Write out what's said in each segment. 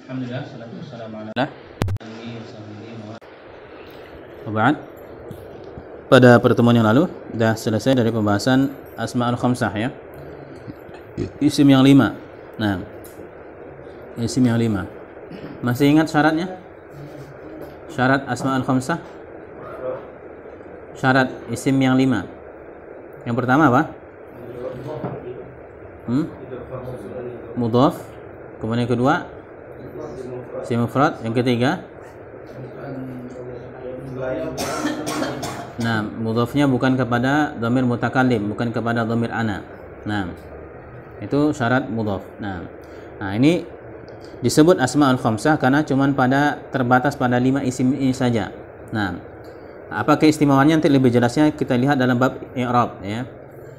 Alhamdulillah, salatu wassalamu ala Ba'd. Pada pertemuan yang lalu sudah selesai dari pembahasan Asma'ul Khamsah ya. Isim yang 5. Nah, isim yang 5. Masih ingat syaratnya? Syarat Asma'ul Khamsah? Syarat isim yang 5. Yang pertama apa? Mudhaf. Kemudian yang kedua isim mufrad. Yang ketiga, nah, mudhafnya bukan kepada dhamir mutakallim, bukan kepada dhamir ana. Nah, itu syarat mudhaf. Nah, ini disebut Asma'ul Khamsah karena cuman terbatas pada 5 isim ini saja. Nah, apa keistimewaannya nanti lebih jelasnya kita lihat dalam bab i'rab ya.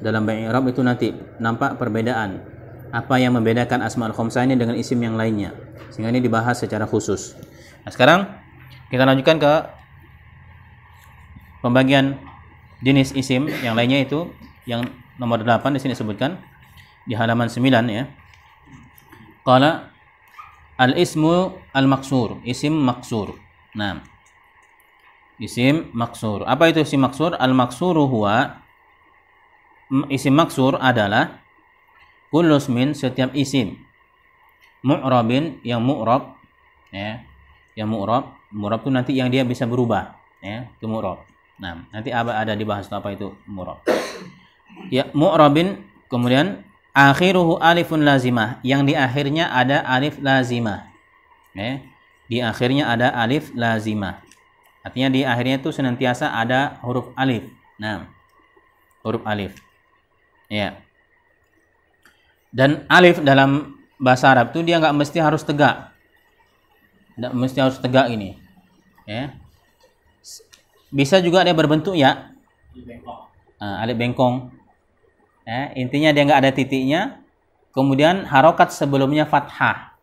Dalam bab i'rab itu nanti nampak perbedaan. Apa yang membedakan Asma'ul Khamsah ini dengan isim yang lainnya. Sehingga ini dibahas secara khusus. Nah, sekarang kita lanjutkan ke pembagian jenis isim yang lainnya, itu yang nomor 8 di sini disebutkan di halaman 9 ya. Qala al-ismu al-maqsur, isim maqsur. Nah, isim maqsur. Apa itu isim maqsur? Al-maqsuru huwa, isim maqsur adalah kullu ismin, setiap isim, mu'rabin, yang mu'rab ya. Yang mu'rab itu nanti yang dia bisa berubah ya, itu mu'rab. Nah, nanti ada dibahas apa itu mu'rab. Ya, mu'rabin, kemudian akhiruhu alifun lazimah, yang di akhirnya ada alif lazimah. Ya, di akhirnya ada alif lazimah. Artinya di akhirnya itu senantiasa ada huruf alif. Nah, huruf alif. Ya. Dan alif dalam bahasa Arab itu dia nggak mesti harus tegak. Nggak mesti harus tegak ini. Ya. Bisa juga dia berbentuk ya. Alif bengkong. Ya, intinya dia nggak ada titiknya. Kemudian harokat sebelumnya fathah.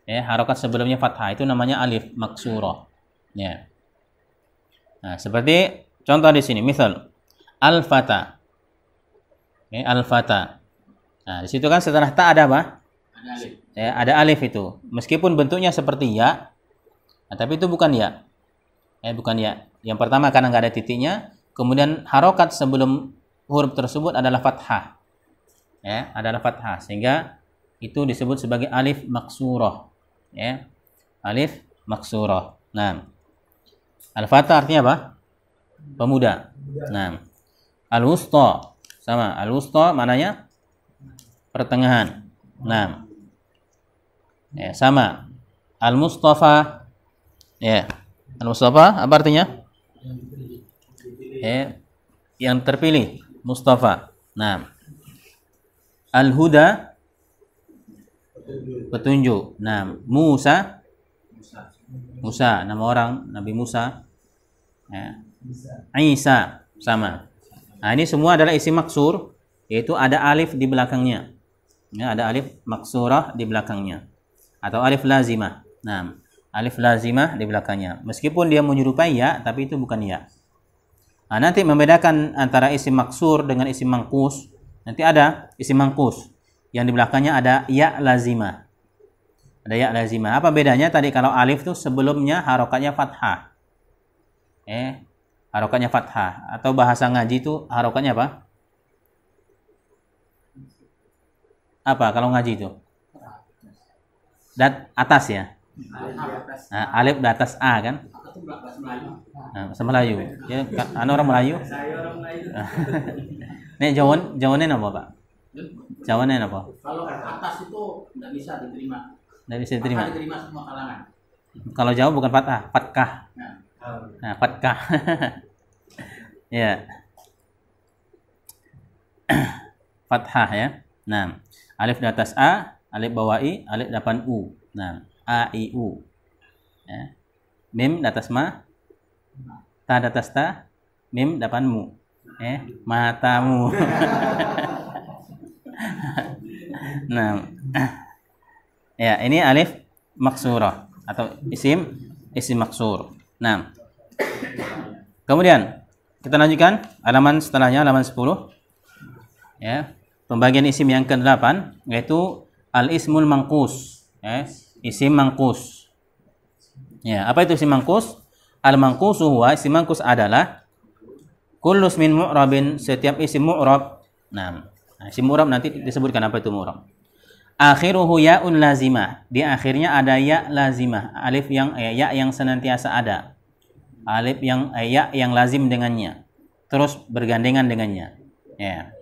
Ya, harokat sebelumnya fathah itu namanya alif maksurah. Ya. Nah, seperti contoh di sini, misal al-fata. Ya, al-fata. Nah, di situ kan setelah ta ada apa? Ada alif. Ya, ada alif itu. Meskipun bentuknya seperti ya, tapi itu bukan ya. Bukan ya. Yang pertama karena nggak ada titiknya, kemudian harokat sebelum huruf tersebut adalah fathah. Ya, adalah fathah, sehingga itu disebut sebagai alif maksurah. Ya, alif maksurah. Nah, al-fatah artinya apa? Pemuda. Nah, al-wusta sama. Al-wusta maknanya pertengahan. Nah, ya, sama. Al-Mustafa. Ya, Al-Mustafa apa artinya? Ya, yang terpilih, Mustafa. Nah, Al-Huda, petunjuk. Nah, Musa, nama orang Nabi Musa. Ya. Isa, sama. Nah, ini semua adalah isim maksur, yaitu ada alif di belakangnya. Ya, ada alif maksurah di belakangnya, atau alif lazimah. Nah, alif lazimah di belakangnya. Meskipun dia menyerupai ya, tapi itu bukan ya. Nah, nanti membedakan antara isim maksur dengan isim mangkus. Nanti ada isim mangkus yang di belakangnya ada ya lazimah. Ada ya lazimah. Apa bedanya? Tadi kalau alif tuh sebelumnya harokatnya fathah. Harokatnya fathah. Atau bahasa ngaji itu harokatnya apa? Apa kalau ngaji itu? Atas ya. Nah, alif di atas A kan? Nah, bahasa Melayu. Ya, orang Melayu. Saya orang Melayu. Nek jawabannya apa, Pak? Jawabannya apa? Kalau atas itu nggak bisa diterima. Nggak bisa diterima. Fathah diterima semua kalangan. Kalau jawab bukan fathah, fatkah. Nah, fatkah. Ya. Fathah ya. Nah, alif di atas A, alif bawah I, alif depan U. Nah, A, I, U. Ya. Mim di atas ma, ta di atas ta, mim depan mu. Matamu. Nah, ya, ini alif maksurah atau isim maksur. Nah, kemudian kita lanjutkan halaman setelahnya, halaman 10. Ya. Pembagian isim yang ke-8 yaitu al-ismul mangkus. isim mangkus. Ya, apa itu isim mangkus? Al-mangkusu huwa, isim mangkus adalah kullu ismin mu'rabin, setiap isim mu'rab. Nah, isim mu'rab nanti disebutkan apa itu mu'rab. Akhiruhu ya'un lazimah. Di akhirnya ada ya lazimah, alif yang ya yang senantiasa ada. Alif yang ya yang lazim dengannya. Terus bergandengan dengannya. Ya.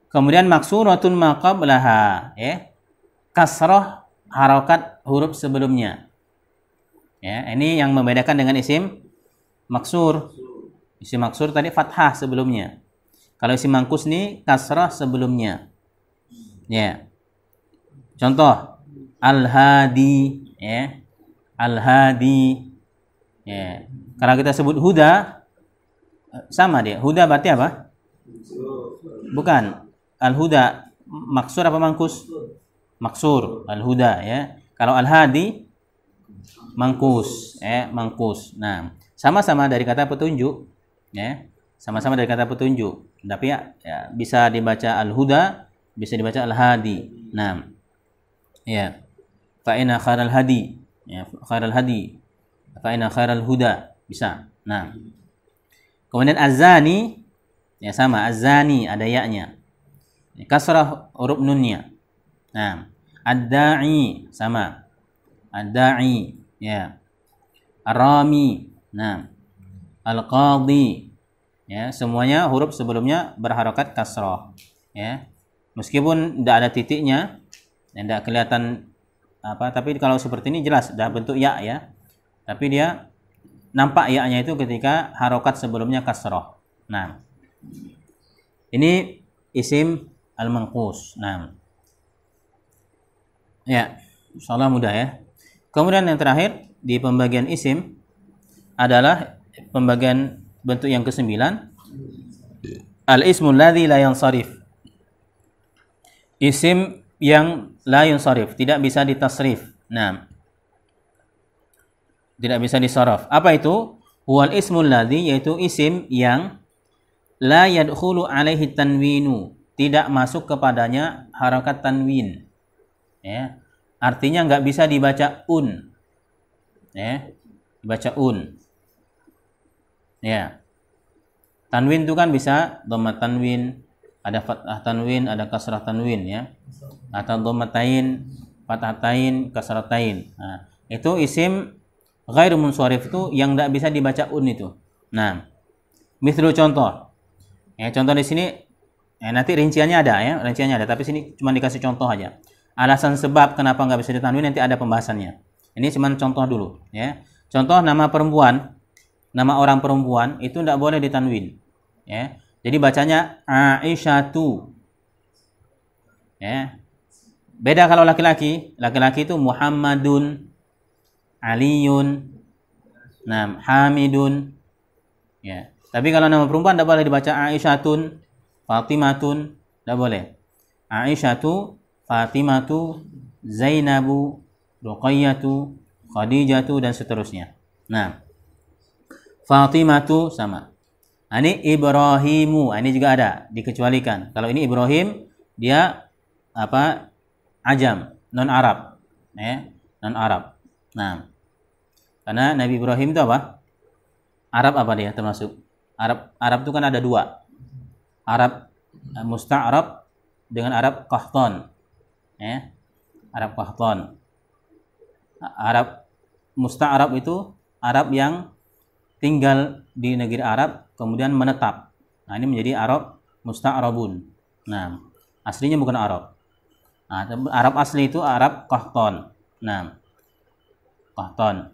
Kemudian maksuratun ma qablaha, ya. Kasrah harokat huruf sebelumnya. Ya, ini yang membedakan dengan isim maksur. Isim maksur tadi fathah sebelumnya. Kalau isim mangkus nih kasrah sebelumnya. Ya. Contoh al-hadi, ya. Al-hadi. Ya. Kalau kita sebut huda sama dia. Huda berarti apa? Bukan. Al-huda maksur apa mangkus? Maksur. Al-huda, ya. Kalau al-hadi mangkus, mangkus. Nah, sama-sama dari kata petunjuk, ya. Sama-sama dari kata petunjuk. Tapi ya bisa dibaca al-huda, bisa dibaca al-hadi. Nah, ya. Fa inna khairal hadi, ya, khairal hadi. Fa inna khairal huda, bisa. Nah. Kemudian azani, ya sama, azani ada ya-nya. Kasrah huruf nunnya. Nah, ad-da'i sama. Ad-da'i, ya. Ar-rami, nah. Al-qadhi, ya, semuanya huruf sebelumnya berharokat kasrah, ya. Meskipun tidak ada titiknya, tidak kelihatan apa, tapi kalau seperti ini jelas dah bentuk ya, ya. Tapi dia nampak ya-nya itu ketika harokat sebelumnya kasrah. Nah, ini isim al-manqus. Nah, ya, insyaallah mudah ya. Kemudian yang terakhir di pembagian isim adalah pembagian bentuk yang ke-9, al-ismul ladzi la yansarif. Isim yang la yansarif, tidak bisa ditasrif. Nah, tidak bisa disaraf. Apa itu? Huwal ismul ladzi, yaitu isim yang la yadkhulu alaihi tanwinu, tidak masuk kepadanya harakat tanwin. Ya. Artinya enggak bisa dibaca un. Ya. Dibaca un. Ya. Tanwin itu kan bisa dhamma tanwin, ada fathah tanwin, ada kasrah tanwin, ya. Atau dhammatain, fathatain, kasratain. Nah, itu isim ghairu munsharif itu yang enggak bisa dibaca un itu. Nah, misal contoh. Ya, contoh di sini nanti rinciannya ada, ya, rinciannya ada, tapi sini cuma dikasih contoh aja. Alasan sebab kenapa nggak bisa ditanwin nanti ada pembahasannya. Ini cuma contoh dulu, ya. Contoh nama perempuan, nama orang perempuan itu tidak boleh ditanwin, ya. Jadi bacanya Aisyatu, ya. Beda kalau laki-laki, laki-laki itu Muhammadun, Aliyun, nah, Hamidun, ya. Tapi kalau nama perempuan tidak boleh dibaca Aisyatun, Fatimatun, tidak boleh. Aisyatu, Fatimatu, Zainabu, Ruqayyatu, Khadijatu, dan seterusnya. Nah, Fatimatu sama. Ini Ibrahimu, ini juga ada, dikecualikan. Kalau ini Ibrahim, dia apa? Ajam, non Arab, ya, non Arab. Nah, karena Nabi Ibrahim itu apa? Arab apa dia termasuk? Arab itu kan ada dua. Arab musta'arab dengan Arab qahtan. Ya. Arab qahtan. Arab musta'arab itu Arab yang tinggal di negeri Arab kemudian menetap. Nah, ini menjadi Arab musta'arabun. Nah, aslinya bukan Arab. Nah, Arab asli itu Arab qahtan. Nah, qahtan.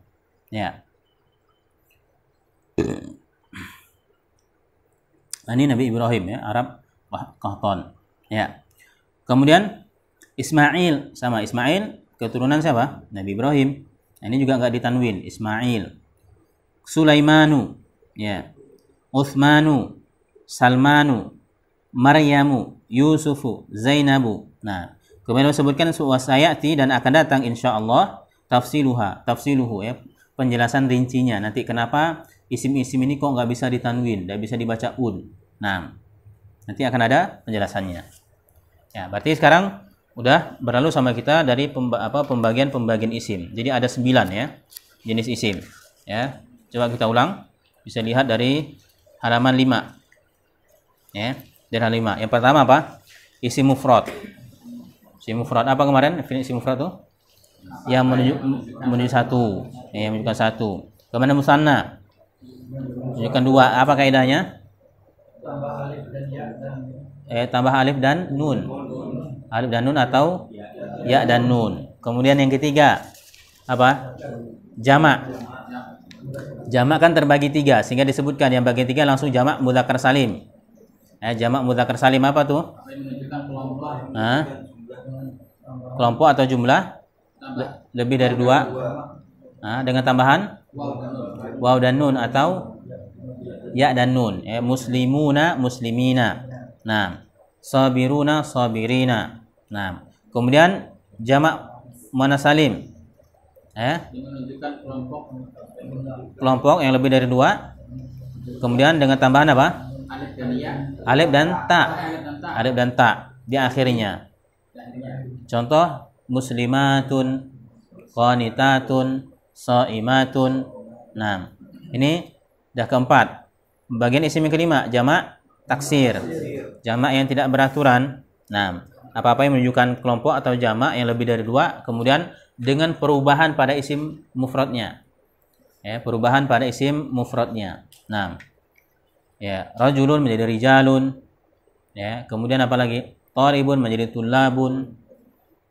Ya. Ini Nabi Ibrahim, ya, Arab qahtan. Ya. Kemudian Ismail sama, Ismail keturunan siapa? Nabi Ibrahim. Nah, ini juga enggak ditanwin, Ismail. Sulaimanu, ya. Utsmanu, Salmanu, Maryamu, Yusufu, Zainabu. Nah, kemudian disebutkan wasayati dan akan datang insyaallah tafsiluhu, ya, penjelasan rincinya. Nanti kenapa isim-isim ini kok nggak bisa ditanwin, nggak bisa dibaca un. Nah, nanti akan ada penjelasannya. Ya, berarti sekarang udah berlalu sama kita dari pembagian isim. Jadi ada 9 ya jenis isim. Ya, coba kita ulang. Bisa lihat dari halaman 5. Ya, dari halaman 5. Yang pertama apa? Isim mufrad. Isim mufrad apa kemarin? Definisi mufrad tuh? Yang menunjuk satu. Yang menunjukkan satu. Kemana musanna? Menunjukkan 2. Apa kaidahnya? Tambah alif dan nun. Alif dan nun atau ya dan nun. Kemudian yang ketiga apa? Jamak. Jamak kan terbagi 3 sehingga disebutkan yang bagi 3 langsung jamak mudzakkar salim. Jamak mudzakkar salim apa tuh? Kelompok atau jumlah lebih dari 2 dengan tambahan waw dan nun atau ya dan nun. Muslimuna muslimina. Nah, sabiruna sabirina. Nah, kemudian jamak muannas salim. Menunjukkan Kelompok yang lebih dari 2. Kemudian dengan tambahan apa? Alif dan ta. Alif dan ta di akhirnya. Contoh muslimatun, qanitatun, shaimatun. Nah, ini dah keempat. Bagian isim yang kelima, jamak taksir. Jamak yang tidak beraturan. Nah, apa-apa yang menunjukkan kelompok atau jamak yang lebih dari 2, kemudian dengan perubahan pada isim mufradnya. Perubahan pada isim mufradnya. Nah, rajulun menjadi rijalun. Kemudian apa lagi? Tharibun menjadi tullabun.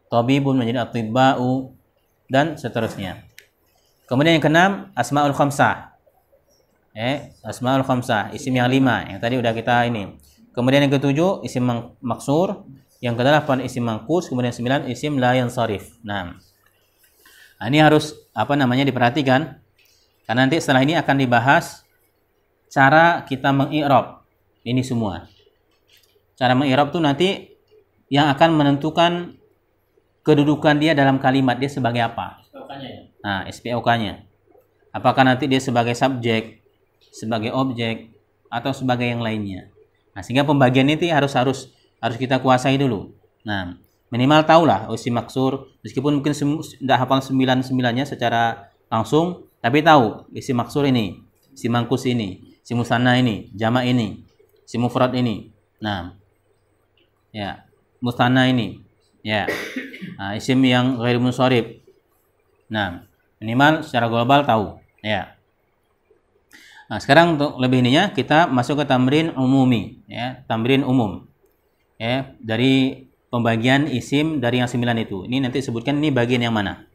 Tabibun menjadi atibba'u dan seterusnya. Kemudian yang keenam, asmaul khamsah. Asmaul khamsah, isim yang 5 yang tadi udah kita ini. Kemudian yang ketujuh, isim maksur. Yang kedelapan, isim mangkus. Kemudian 9, isim la yansharif. Nah, ini harus diperhatikan. Karena nanti setelah ini akan dibahas cara kita mengi'rab ini semua. Cara mengi'rab itu nanti yang akan menentukan kedudukan dia dalam kalimat, dia sebagai apa. Nah, SPOK-nya. Apakah nanti dia sebagai subjek, sebagai objek, atau sebagai yang lainnya. Nah, sehingga pembagian ini harus kita kuasai dulu. Nah, minimal tahulah isim maksur, meskipun mungkin tidak hafal 9-9-nya secara langsung, tapi tahu isim maksur ini, isim mangkus ini, isim musanna ini, jamak ini, isim mufrad ini. Nah, musanna ini. Nah, isim yang ghair munsharif. Nah, minimal secara global tahu. Nah, sekarang untuk lebih ininya kita masuk ke tamrin umumi, tamrin umum. Dari pembagian isim dari yang 9 itu. Ini nanti sebutkan ini bagian yang mana.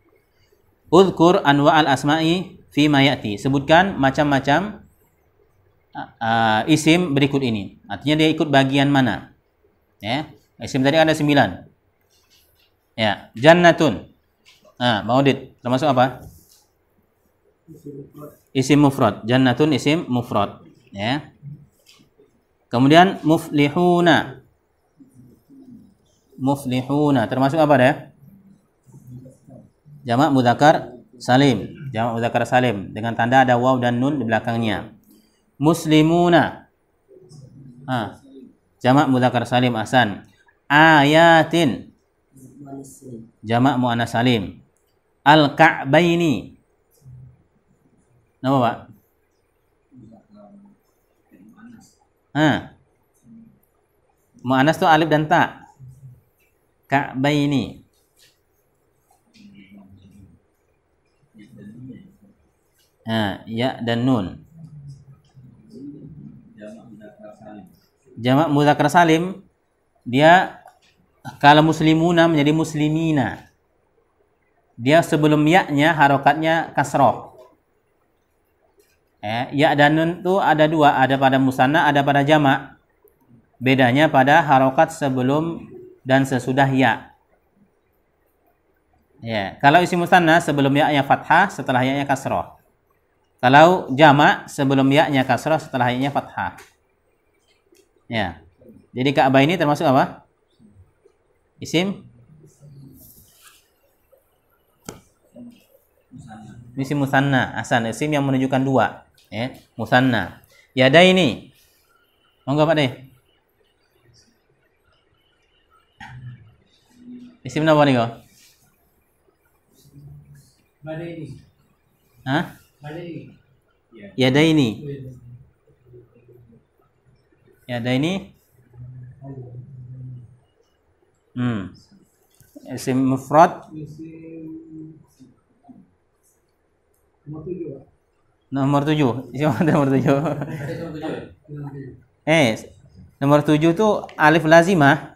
Udhkur anwa'al asma'i fi ma ya'ti. Sebutkan macam-macam isim berikut ini. Artinya dia ikut bagian mana? Isim tadi ada 9. Jannatun. Maudid termasuk apa? Isim mufrad. Jannatun isim mufrad. Kemudian muflihuna. Muflihuna termasuk apa deh? Jamak mudzakkar salim. Jamak mudzakkar salim dengan tanda ada waw dan nun di belakangnya. Muslimuna. Jamak mudzakkar salim ahsan. Ayatin. Jamak muannas salim. Al-ka'baini. Nama Pak? Muannas tuh alif dan ta. Ka'baini. Ya dan nun. Jamak mudzakkar salim dia kalau muslimuna menjadi muslimina. Dia sebelum ya-nya harokatnya kasroh. Ya dan nun itu ada 2, ada pada musanna, ada pada jamak. Bedanya pada harokat sebelum dan sesudah ya. Kalau isim musanna sebelum ya-nya fathah, setelah ya-nya kasroh. Kalau jamak sebelum ya-nya kasroh, setelah ya-nya fathah. Jadi Ka'bah ini termasuk apa? Isim musanna. Asan, isim yang menunjukkan 2. Musanna. Yadaini. Monggo Pak deh. Isim napa niku? Madaini. Hah? Madaini. Yadaini. Yadaini. Isim mufrad nomor 7. Isim nomor 7. Nomor 7 tuh alif lazimah.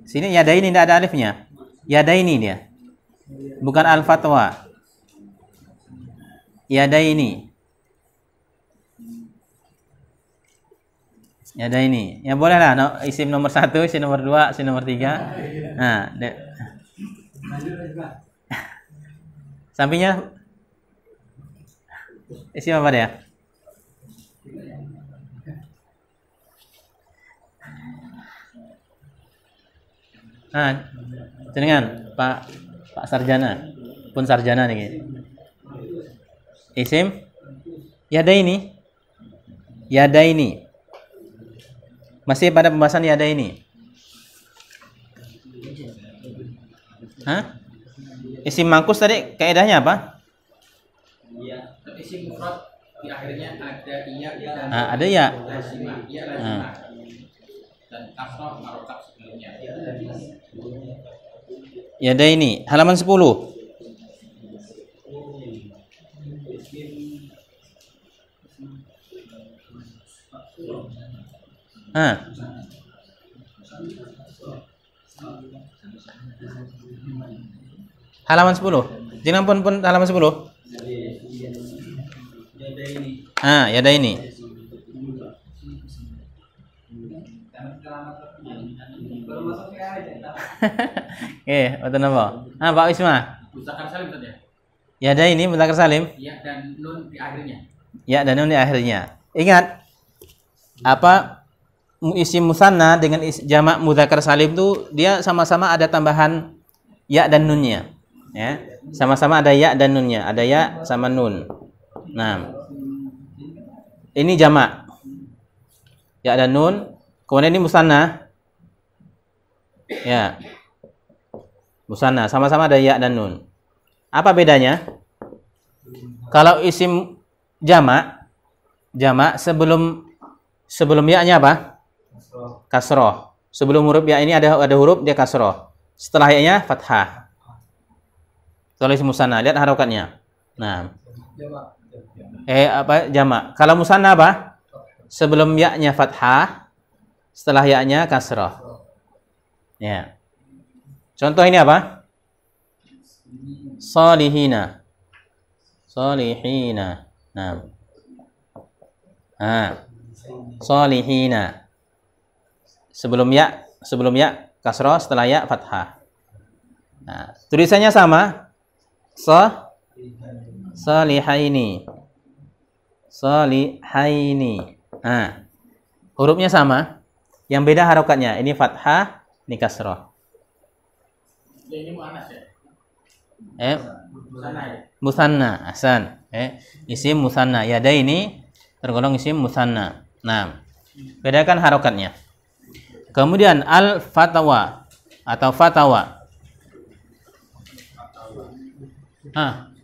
Sini yadaini tidak ada alifnya. Yadaini dia. Bukan al-fatwa. Yadaini. Yadaini. Ya boleh lah. Isim nomor 1, isim nomor 2, isim nomor 3. Nah, sampingnya isim apa dia? Jenengan Pak Sarjana, pun sarjana nih. Isim yadaini. Yadaini. Masih pada pembahasan yadaini. Isim mangkus tadi kaidahnya apa? Iya, isim mufrad di akhirnya ada iya dan Ada ya. iya lazimah. Dan kasrah marokab sebelumnya. Yadaini, halaman 10. Halaman 10. Jangan pun halaman 10. Yadaini. Betul apa? Pak Wisma. Mudzakkar salim tadi ya? Yadaini mudzakkar salim. Ya dan nun di akhirnya. Ya dan nun di akhirnya. Ingat apa isim musanna dengan jamak mudzakkar salim itu dia sama-sama ada tambahan ya dan nunnya. Ya, sama-sama ada ya dan nunnya. Ada ya sama nun. Nah, ini jamak. Ya dan nun. Kemudian ini musanna. Ya. Musanna sama-sama ada ya dan nun. Apa bedanya? Kalau isim jamak sebelum ya-nya apa? Kasroh. Sebelum huruf ya ini ada huruf dia kasroh. Setelah ya-nya fathah. Kalau isim musanna, lihat harokatnya. Nah. Jamak. Kalau musanna apa? Sebelum ya-nya fathah, setelah ya-nya kasroh. Ya. Contoh ini apa? Salihina. Salihina. Nah. Salihina. Sebelum ya kasroh, setelah ya fathah. Nah, tulisannya sama. Salihaini. Salihaini. Nah, hurufnya sama. Yang beda harokatnya. Ini fathah, ini kasroh. Ini muannas ya? Musanna ya? Musanna, ahsan. Isim musanna. Yadaini tergolong isim musanna. Nah, bedakan harokatnya. Kemudian al-fatawa atau fatawa.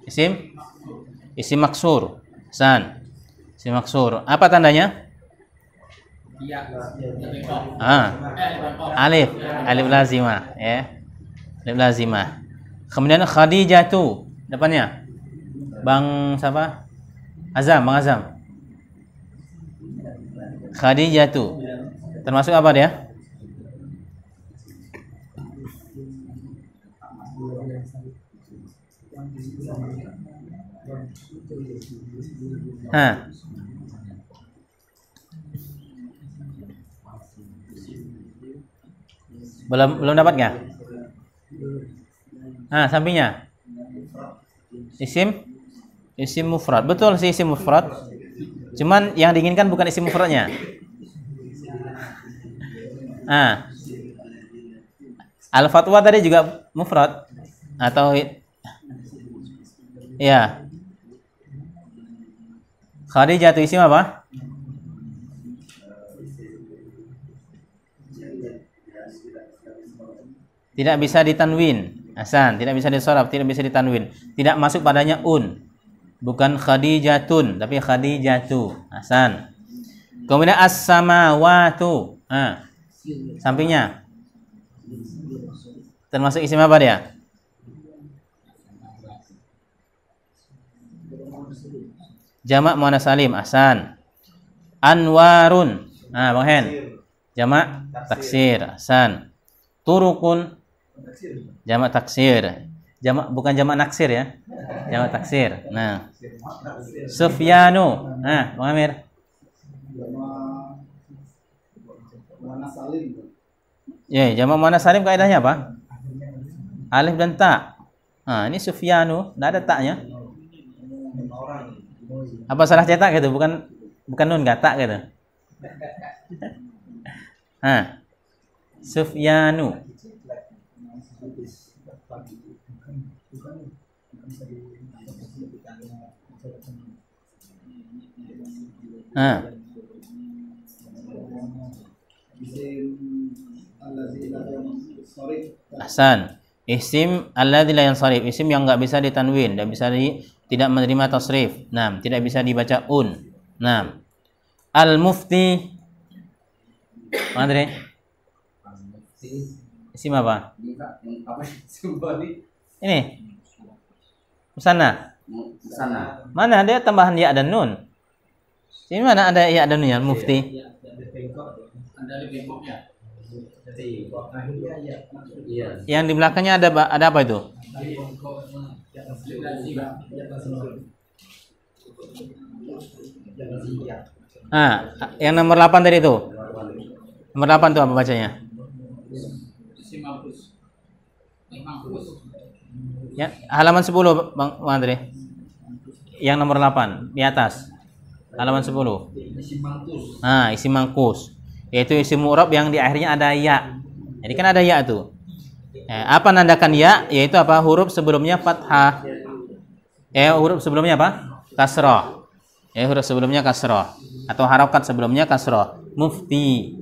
Isim maksur. Ahsan. Isim maksur. Apa tandanya? Iya. Alif lazimah, ya. Alif lazimah. Kemudian Khadijatu depannya. Bang siapa? Bang Azam. Khadijatu. Termasuk apa dia? Belum dapat nggak? Sampingnya. Isim mufrad. Betul sih isim mufrad. Cuman yang diinginkan bukan isim mufradnya. Al-fatwa tadi juga mufrad atau ya. Khadijah itu isim apa? Tidak bisa ditanwin. Hasan, tidak bisa disorab, tidak bisa ditanwin. Tidak masuk padanya un. Bukan khadijatun, tapi khadijatu. Hasan. Kemudian as-samawatu. Sampingnya. Termasuk isim apa dia? Jamak muannas salim. Hasan. Anwarun. Bang Hen. Jamak taksir. Hasan. Turukun. Jamak taksir. Jamak bukan jamak naksir ya. Jamak taksir. Nah. Sufyanu. Bang Amir. Ya, jamak muannas salim kaidahnya apa? Alif dan ta. Ini Sufyanu, enggak ada taknya. Apa salah cetak gitu? Bukan nun, enggak tak gitu. Sufyanu. Ahsan. Isim alladzi la yansharif, isim yang enggak bisa ditanwin, tidak menerima tasrif. Tidak bisa dibaca un. Al-mufti. Andre. Isim apa? Ini. Musanna. Mana ada tambahan ya dan nun? Ini mana ada ya dan nun ya, mufti? Ada di bengkoknya. Yang di belakangnya ada apa itu? Yang nomor 8 tadi itu. Nomor 8 itu apa bacanya? Ya, halaman 10 Bang Andre. Yang nomor 8 di atas. Halaman 10. Isim mangkus. Yaitu isim mu'rab yang di akhirnya ada ya. Jadi kan ada ya tuh. Apa nandakan ya? Yaitu apa? Huruf sebelumnya fathah. Huruf sebelumnya apa? Kasrah. Huruf sebelumnya kasrah atau harokat sebelumnya kasrah. Mufti.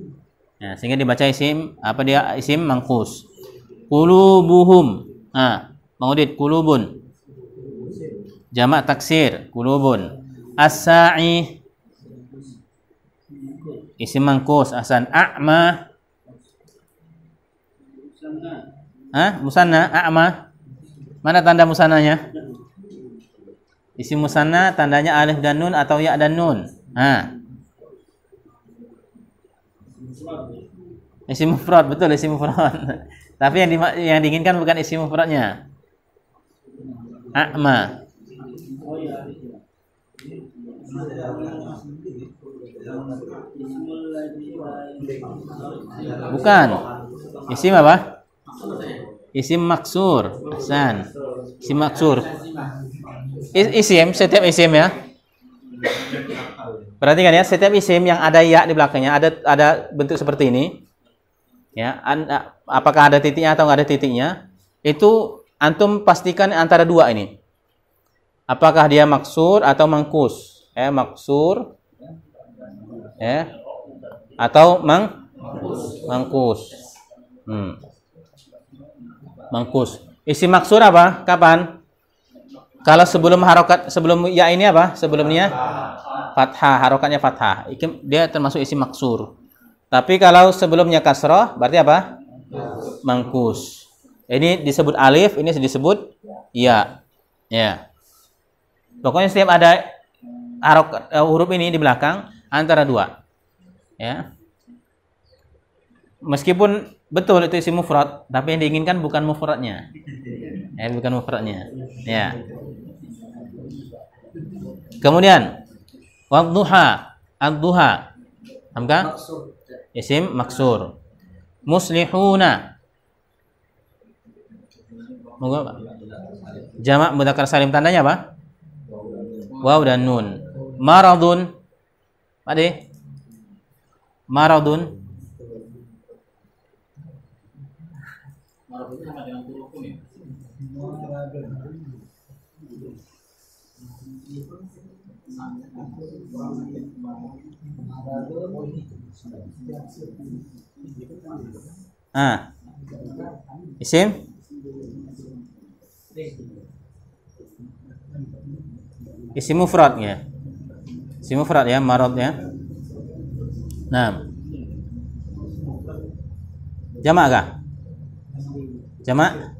Sehingga dibaca isim apa dia? Isim mangkus. Qulubuhum. Bang Udit, qulubun. Jamak taksir, qulubun. As-sa'i. Isim mangkus. Ahsan. A'ma. Musanna. A'ma. Mana tanda musananya? Isim musanna tandanya alif dan nun atau ya dan nun. Isim mufrad, betul isim mufrad. Tapi yang diinginkan bukan isim mufradnya. A'ma. Bukan. Isim apa? Isim maksur. Hasan. Isim maksur. Isim, setiap isim ya. Perhatikan ya, setiap isim yang ada ya di belakangnya, ada bentuk seperti ini. Ya, apakah ada titiknya atau nggak ada titiknya? Itu antum pastikan antara dua ini. Apakah dia maksur atau mangkus? Maksur. Atau mangkus. Mangkus. Isim maksur apa? Kapan? Kalau sebelum ya ini apa? Sebelumnya fathah, harokatnya fathah. Dia termasuk isim maksur. Tapi kalau sebelumnya kasroh, berarti apa? Mangkus. Ini disebut alif, ini disebut ya. Ya. Pokoknya setiap ada huruf ini di belakang antara dua. Ya. Meskipun betul itu isim mufrad, tapi yang diinginkan bukan mufradnya. Bukan mufradnya. Ya. Kemudian wadduha, ad-duha. Paham kan? Isim maksur. Muslihuna. Moga jamak mudzakkar salim tandanya apa? Waw dan nun. Maradun. Pak De. Maradun. Isim? Isim mufrad ya. Isim mufrad ya, marad ya. Nah. Jamak kah? Jamak?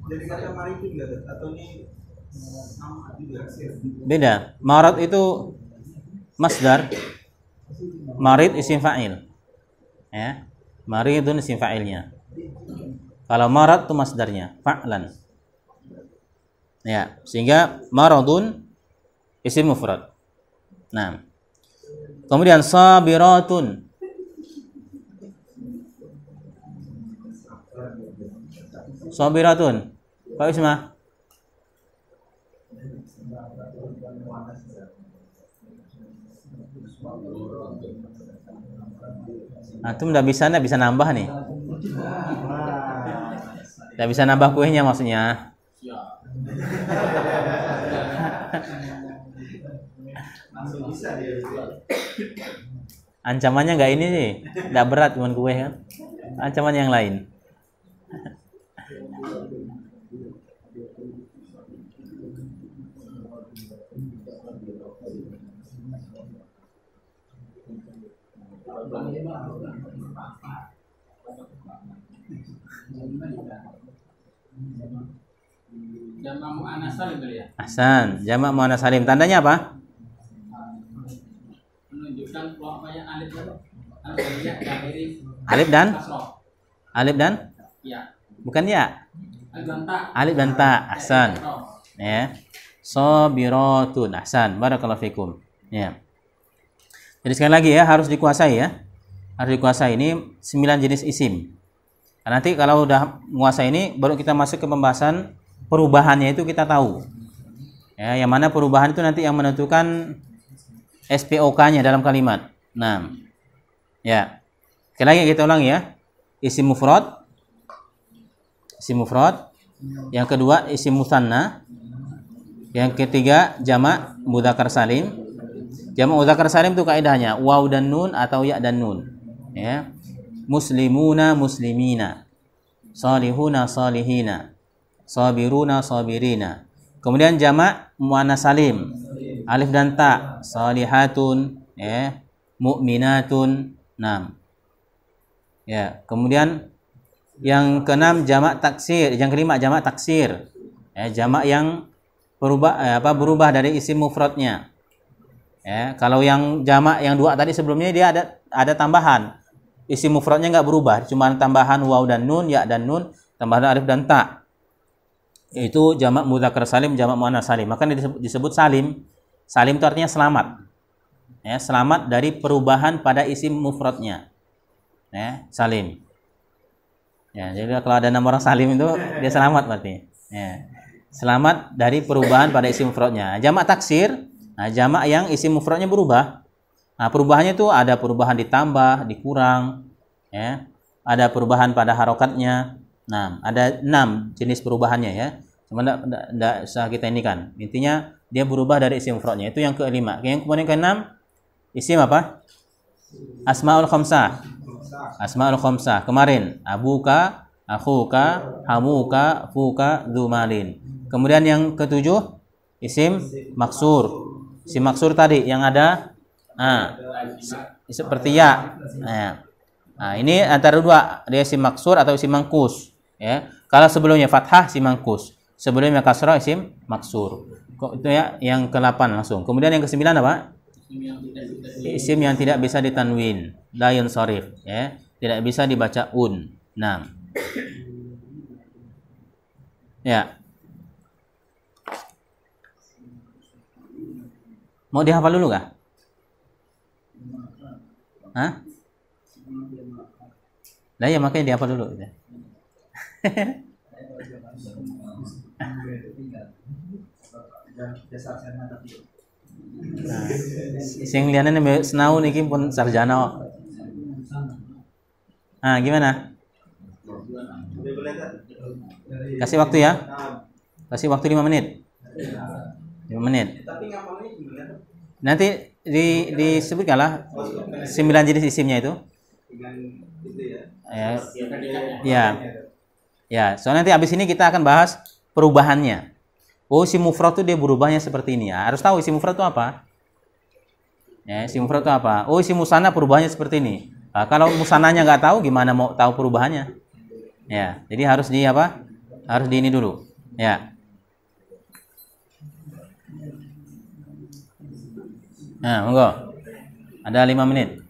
Jadi kata maritim enggak atau ini sama juga sih? Beda. Marad itu masdar. Marid isim fa'il. Ya. Maridun isim fa'ilnya. Kalau marad itu masdarnya, fa'lan. Ya, sehingga maradun isim mufrad. Nah. Kemudian sabiratun. Sabiratun. Pak Isma. Antum udah bisa nambah nih. Udah bisa nambah kuenya maksudnya. Ancamannya nggak ini sih, nggak berat cuman kue kan. Ancaman yang lain. Jamak muannas salim kali ya. Ahsan, jamak muannas salim. Tandanya apa? Menunjukkan kelompoknya alif dan ya diakhiri Alif dan kasroh. alif dan Ya. bukan ya. Alif dan ta. Alif dan ta. Ahsan. Kasroh. Ya. Sabiratun. Ahsan. Barakallahu fikum. Ya. Jadi sekali lagi ya, harus dikuasai ya. Harus dikuasai. Ini 9 jenis isim. Nah, nanti kalau udah menguasai ini baru kita masuk ke pembahasan perubahannya, itu kita tahu. Ya, yang mana perubahan itu nanti yang menentukan SPOK-nya dalam kalimat. Nah. Ya. Sekali lagi kita ulangi ya. Isim mufrad. Isim mufrad. Yang kedua isim musanna. Yang ketiga jamak mudzakkar salim. Jamak mudzakkar salim itu kaidahnya waw dan nun atau ya dan nun. Ya. Muslimuna muslimina. Salihuna salihina. Sabiruna sabirina. Kemudian jamak muannas salim. Alif dan ta. Salihatun, ya. Mu'minatun. 6. Ya, kemudian yang keenam jamak taksir, yang kelima jamak taksir. Ya, jamak yang berubah dari isim mufradnya. Ya, kalau yang jamak yang dua tadi sebelumnya dia ada tambahan. Isim mufradnya enggak berubah, cuma tambahan waw dan nun, ya dan nun, tambahan alif dan ta. Itu jamak mudzakkar salim, jamak muannas salim. Maka disebut salim. Salim itu artinya selamat. Ya, selamat dari perubahan pada isim mufradnya. Ya, salim. Ya, jadi kalau ada nama orang salim itu dia selamat berarti. Ya. Selamat dari perubahan pada isim mufradnya. Jamak taksir, nah jamak yang isim mufradnya berubah. Nah, perubahannya itu ada perubahan ditambah, dikurang, ya. Ada perubahan pada harokatnya. Nah, ada 6 jenis perubahannya ya. Cuma enggak usah kita ini kan. Intinya dia berubah dari isim mufradnya. Itu yang kelima. Yang kemudian ke-6 isim apa? Asmaul khamsah. Asmaul khamsah. Kemarin abuka, akhuka, hamuka, fuka, dzumalin. Kemudian yang ke-7 isim maksur. Isim maksur tadi yang ada seperti ya. Nah, ini antara dua, dia isim maksur atau isim mangkus, ya. Kalau sebelumnya fathah isim mangkus, sebelumnya kasrah isim maksur. Itu ya yang ke-8 langsung. Kemudian yang ke-9 apa? Isim yang tidak bisa ditanwin, la yansharif, ya. Tidak bisa dibaca un. Nah. Ya. Mau dihafal dulu kah? Hah? Lah ya makanya dihafal dulu gitu. Nah, sing liyane senau niki pun sarjana. Nah, gimana? Kasih waktu ya. Kasih waktu 5 menit. 5 menit. Nanti disebutkanlah 9 jenis isimnya itu. Ya. Ya, soalnya nanti abis ini kita akan bahas perubahannya. Oh, isim mufrad itu dia berubahnya seperti ini ya. Harus tahu isim mufrad itu apa? Ya, isim mufrad itu apa? Oh, isim musanna perubahannya seperti ini. Nah, kalau musannanya nggak tahu, gimana mau tahu perubahannya? Ya, jadi harus di apa? Harus di ini dulu. Ya. Nah, monggo. Ada 5 menit.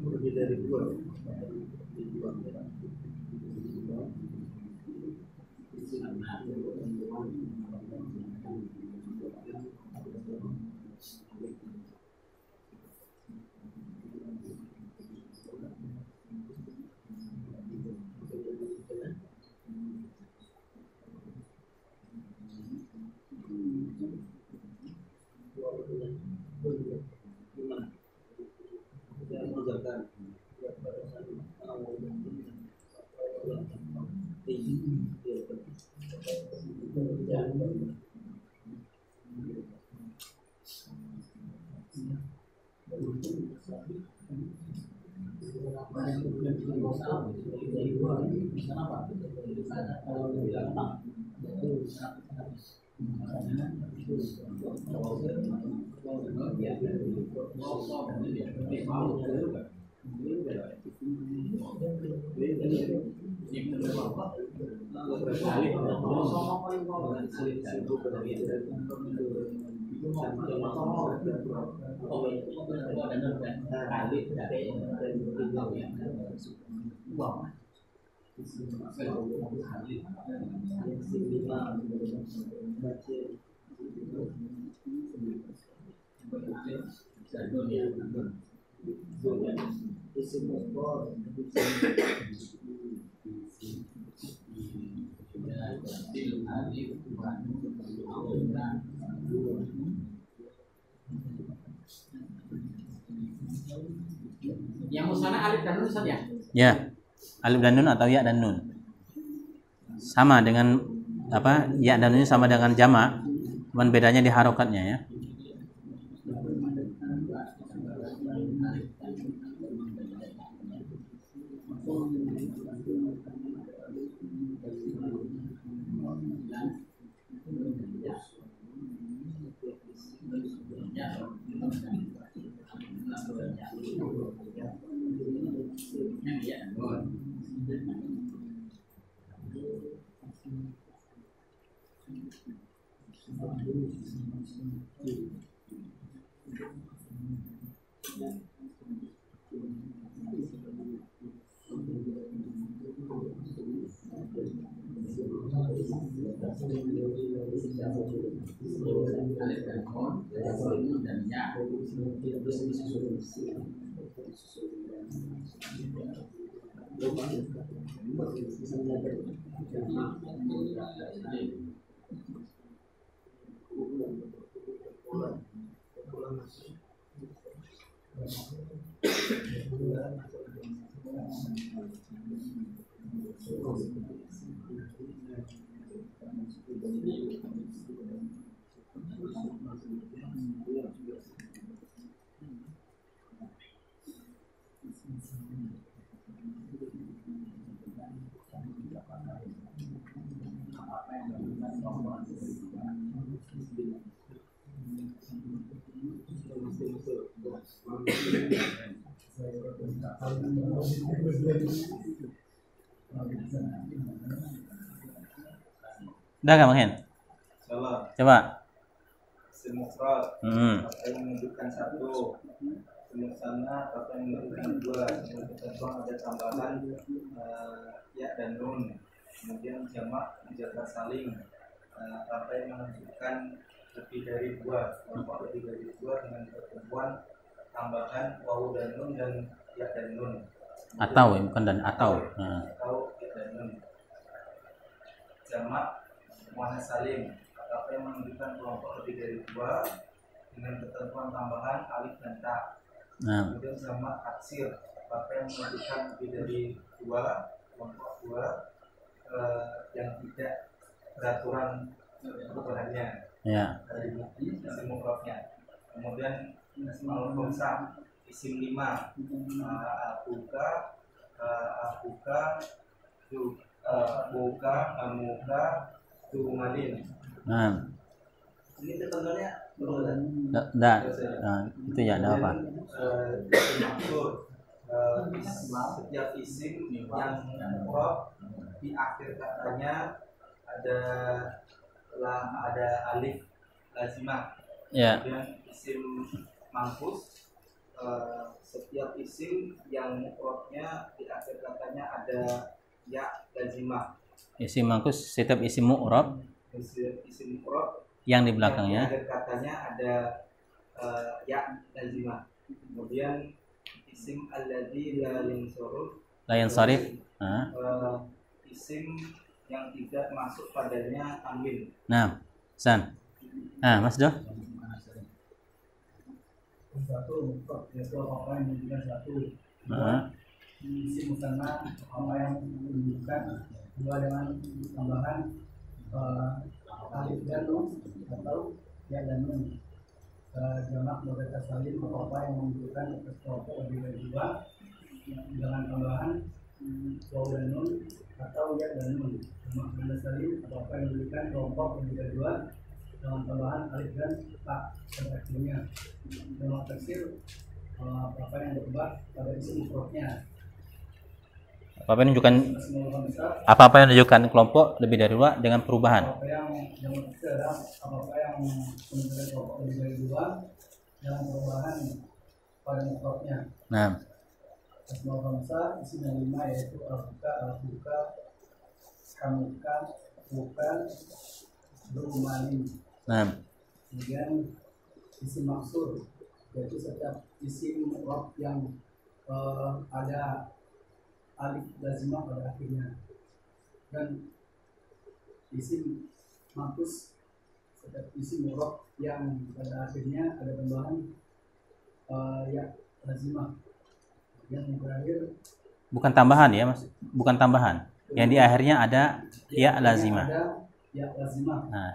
Lebih dari 2. Yang musana alif dan nun saja. Ya. Alif dan nun atau ya dan nun. Sama dengan apa? Ya dan nun sama dengan jamak, cuman bedanya di harokatnya ya. Udah nggak Bang Hen? Salah. Coba. Isim mufrad apa yang menunjukkan 1, isim musanna apa yang menunjukkan 2, menunjukkan 2 ada tambahan ya dan nun, kemudian jamak menjaga saling, apa yang menunjukkan lebih dari dua, kelompok lebih dari dua dengan ketentuan tambahan wawu dan nun dan ya dan nun. Atau ya, bukan dan atau. Nah. Atau ya dan nun. Jamak muannas salim, apa yang menunjukkan kelompok lebih dari dua dengan ketentuan tambahan alif dan ta. Nah. Kemudian jamak taksir, apa yang menunjukkan lebih dari dua, kelompok dua yang tidak peraturan perubahannya. Ya. Dari isim mufradnya. Kemudian asmaul khamsah, isim 5, abuka, buka, amuka, tuhumalin. Nah. Ini ketentuannya berulang. Nah, itu ya ada apa? Maksud setiap isim yang mufrad di akhir katanya ada alif lazimah. Ya. Kemudian isim manqus, setiap isim yang mufradnya di akhir katanya ada ya lazimah. Isim mangkus setiap isim mu'rab Isim mufrad yang di yang di belakangnya akhir katanya ada ya lazimah. Kemudian isim alladzi la yansarif, layan sarif. Nah. isim yang tidak masuk padanya tanwin. Nah, San. Nah, Mas Do. Satu yaitu apa yang menunjukkan satu. Nah. Isim musanna apa yang menunjukkan dua dengan tambahan alif dan nun atau ya dan nun. Jamak mudzakkar salim apa yang menunjukkan kelompok lebih dari dua dengan tambahan wawu dan nun atau ya dan nun. Jamak mudzakkar salim apa yang menunjukkan kelompok lebih dari dua dengan tambahan alif dan ta pada akhirnya. Jamak taksir apa yang berubah pada isim mufradnya. Apa yang menunjukkan Asmaul khamsah apa yang menunjukkan kelompok lebih dari dua dengan perubahan. apa yang taksir adalah apa yang menunjukkan kelompok lebih dari dua dengan perubahan pada mufradnya. Nah. Asmaul khamsah isim yang 5 yaitu al-buka, hamuka, buka, berumalin. Nah. Kemudian isim maksur yaitu setiap isim mufrad yang ada alif lazimah pada akhirnya, dan isim mangkus setiap isim mufrad yang pada akhirnya ada tambahan ya lazimah. Yang terakhir Bukan tambahan ya, Mas. Bukan tambahan. Yang di akhirnya ada ya lazimah. ada ya lazimah. Nah.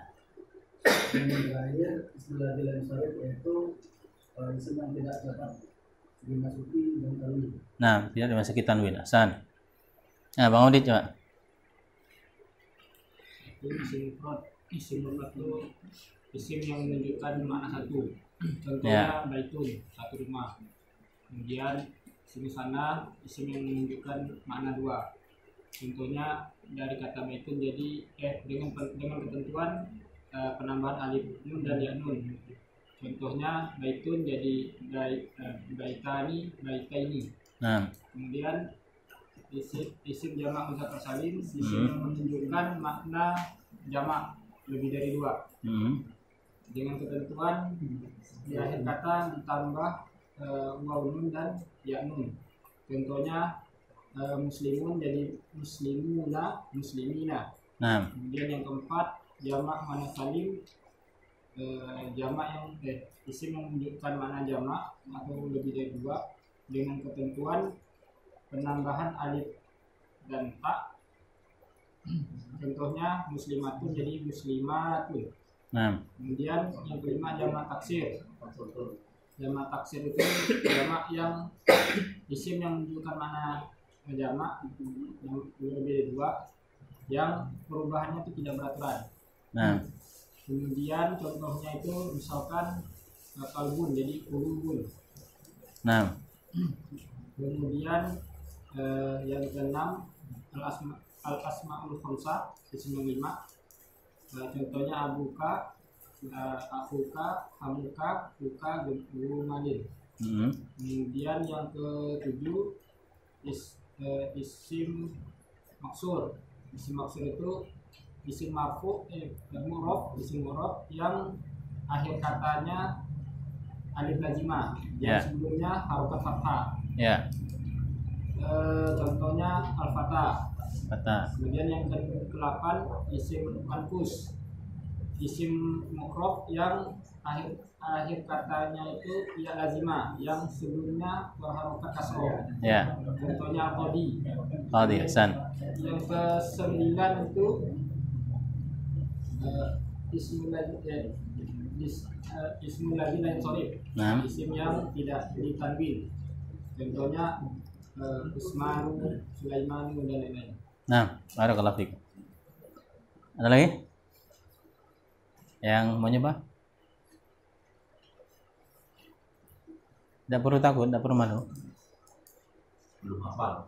Yang terakhir istilah bilan syarif yaitu isim yang tidak dapat dimasuki dan tanwin. Nah, tidak dimasuki tanwin. Hasan. Nah, Bang Audit coba. Isim mufrad itu isim yang menunjukkan makna satu. Contohnya baitun, satu rumah. Kemudian isim sana isim yang menunjukkan makna dua. Contohnya dari kata baitun jadi dengan ketentuan penambahan alif nun dan ya nun. Contohnya baitun jadi baitani, baitaini. Nah. Kemudian isim jamak mudzakkar salim isim yang menunjukkan makna jamak lebih dari dua. Dengan ketentuan di akhir kata ditambah wawu nun dan ya nun. Contohnya muslimun jadi muslimuna, muslimina. Nah. Kemudian yang keempat jamak muannas salim jamak yang isim yang menunjukkan makna jamak atau lebih dari dua dengan ketentuan penambahan alif dan ta. Contohnya muslimatun jadi muslimatun. Nah. Kemudian yang kelima jamak taksir. Jamak taksir itu jamak yang isim yang menunjukkan makna jamak yang lebih dari dua yang perubahannya itu tidak beraturan. Nah. Kemudian contohnya itu misalkan kalbun jadi ulubun. Nah. Kemudian yang keenam al-asmaul khamsah isim yang 5. Contohnya abuka, akuka, hamuka, buka, gurumadin. Kemudian yang ketujuh isim maksur. Isim maksur itu isim marfu isim mu'rab yang akhir katanya alif lazimah yang sebelumnya harokat fathah. Ya. Contohnya al-fatah. Fatah. Kemudian yang ke-8 isim mankus, isim mu'rab yang akhir katanya itu ya lazimah yang sebelumnya berharokat kasroh. Ya. Contohnya qadi. Qadi, Hasan. Yang ke-9 itu ismul ladzi la yansharif. Nah. Isim yang tidak ditanwin. Contohnya Usman, Sulaiman dan lain-lain. Nah, barakallahu fiik. Ada lagi? Yang mau nyoba? Tidak perlu takut, tidak perlu malu. Belum hafal.